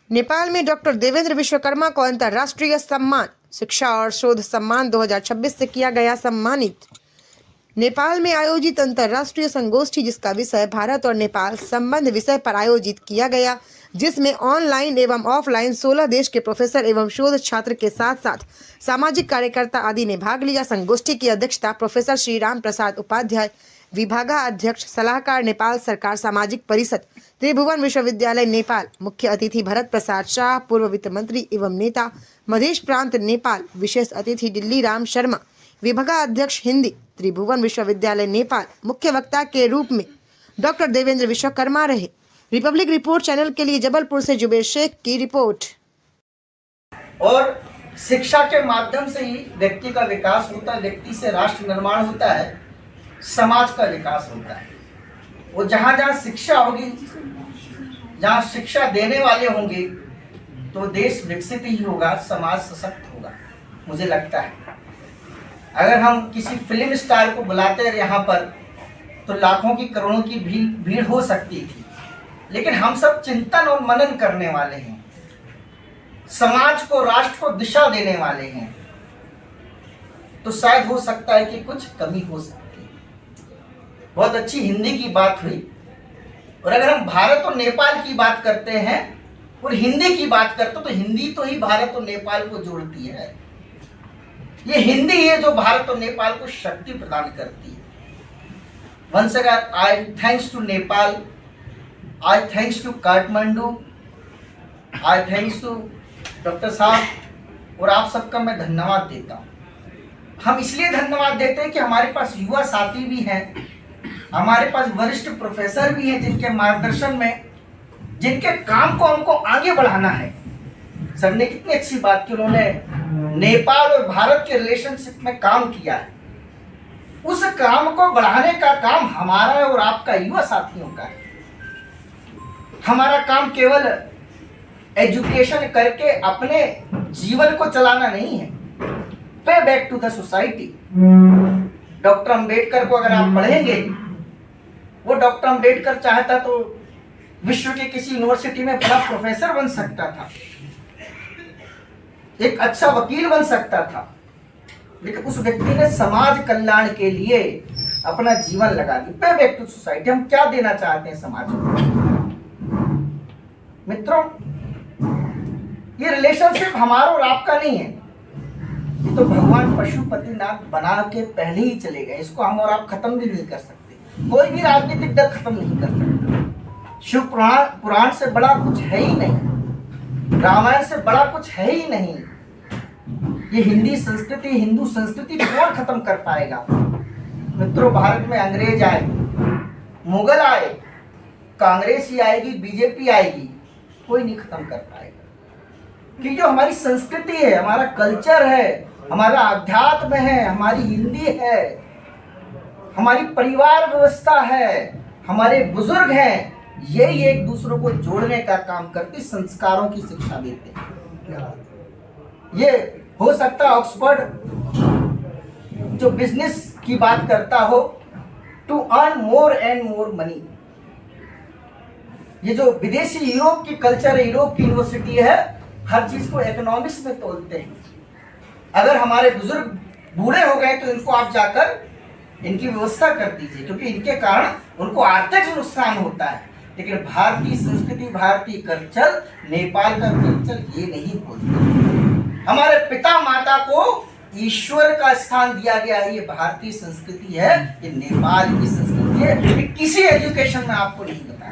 नेपाल में डॉक्टर देवेंद्र विश्वकर्मा को अंतर्राष्ट्रीय सम्मान शिक्षा और शोध सम्मान 2026 से किया गया सम्मानित। नेपाल में आयोजित अंतर्राष्ट्रीय संगोष्ठी जिसका विषय भारत और नेपाल संबंध विषय पर आयोजित किया गया, जिसमें ऑनलाइन एवं ऑफलाइन 16 देश के प्रोफेसर एवं शोध छात्र के साथ साथ सामाजिक कार्यकर्ता आदि ने भाग लिया। संगोष्ठी की अध्यक्षता प्रोफेसर श्री राम प्रसाद उपाध्याय, विभागाध्यक्ष सलाहकार नेपाल सरकार सामाजिक परिषद त्रिभुवन विश्वविद्यालय नेपाल, मुख्य अतिथि भरत प्रसाद शाह, पूर्व वित्त मंत्री एवं नेता मधेश प्रांत नेपाल, विशेष अतिथि दिल्ली राम शर्मा, विभागाध्यक्ष हिंदी त्रिभुवन विश्वविद्यालय नेपाल, मुख्य वक्ता के रूप में डॉक्टर देवेंद्र विश्वकर्मा रहे। रिपब्लिक रिपोर्ट चैनल के लिए जबलपुर से जुबेर शेख की रिपोर्ट। और शिक्षा के माध्यम से ही व्यक्ति का विकास होता है, व्यक्ति से राष्ट्र निर्माण होता है, समाज का विकास होता है। वो जहाँ जहाँ शिक्षा होगी, जहाँ शिक्षा देने वाले होंगे, तो देश विकसित ही होगा, समाज सशक्त होगा। मुझे लगता है अगर हम किसी फिल्म स्टार को बुलाते हैं यहाँ पर तो लाखों की करोड़ों की भीड़ हो सकती थी, लेकिन हम सब चिंतन और मनन करने वाले हैं, समाज को, राष्ट्र को दिशा देने वाले हैं, तो शायद हो सकता है कि कुछ कमी हो सकती है। बहुत अच्छी हिंदी की बात हुई। और अगर हम भारत और नेपाल की बात करते हैं और हिंदी की बात करते तो हिंदी तो ही भारत और नेपाल को जोड़ती है। ये हिंदी है जो भारत और नेपाल को शक्ति प्रदान करती है। Once again I thanks to Nepal, I thanks to Kathmandu, I thanks to doctor साहब, और आप सबका मैं धन्यवाद देता हूँ। हम इसलिए धन्यवाद देते हैं कि हमारे पास युवा साथी भी हैं, हमारे पास वरिष्ठ प्रोफेसर भी हैं, जिनके मार्गदर्शन में, जिनके काम को हमको आगे बढ़ाना है। सर ने कितनी अच्छी बात की, उन्होंने नेपाल और भारत के रिलेशनशिप में काम किया है। उस काम को बढ़ाने का काम हमारा और आपका युवा साथियों का है। हमारा काम केवल एजुकेशन करके अपने जीवन को चलाना नहीं है, pay back to the society. Doctor Ambedkar को अगर आप पढ़ेंगे, वो डॉक्टर अंबेडकर चाहता तो विश्व के किसी यूनिवर्सिटी में बड़ा प्रोफेसर बन सकता था, एक अच्छा वकील बन सकता था, लेकिन उस व्यक्ति ने समाज कल्याण के लिए अपना जीवन लगा दिया। पे बैक टू सोसाइटी। हम क्या देना चाहते हैं समाज को? मित्रों, ये रिलेशनशिप हमारा और आपका नहीं है, ये तो भगवान पशुपतिनाथ बना के पहले ही चले गए। इसको हम और आप खत्म भी नहीं कर सकते, कोई भी राजनीतिक दल खत्म नहीं कर सकता। शिव पुराण से बड़ा कुछ है ही नहीं, रामायण से बड़ा कुछ है ही नहीं। ये हिंदी संस्कृति, हिंदू संस्कृति कौन खत्म कर पाएगा? मित्रों, भारत में अंग्रेज आए, मुगल आए, कांग्रेस ही आएगी, बीजेपी आएगी, कोई नहीं खत्म कर पाएगा। कि जो हमारी संस्कृति है, हमारा कल्चर है, हमारा अध्यात्म है, हमारी हिंदी है, हमारी परिवार व्यवस्था है, हमारे बुजुर्ग हैं, यही एक दूसरों को जोड़ने का काम करते, संस्कारों की शिक्षा देते हैं। ये हो सकता है ऑक्सफोर्ड जो बिजनेस की बात करता हो, to earn more and more money. ये जो विदेशी यूरोप की कल्चर है, यूरोप की यूनिवर्सिटी है, हर चीज को इकोनॉमिक्स में तोलते हैं। अगर हमारे बुजुर्ग बूढ़े हो गए तो इनको आप जाकर इनकी व्यवस्था कर दीजिए, क्योंकि इनके कारण उनको आर्थिक नुकसान होता है। लेकिन भारतीय संस्कृति, भारतीय कल्चर, नेपाल का कल्चर ये नहीं बोलते। हमारे पिता माता को ईश्वर का स्थान दिया गया है, ये भारतीय संस्कृति है, ये नेपाल की संस्कृति है, ये किसी एजुकेशन में आपको नहीं बताया।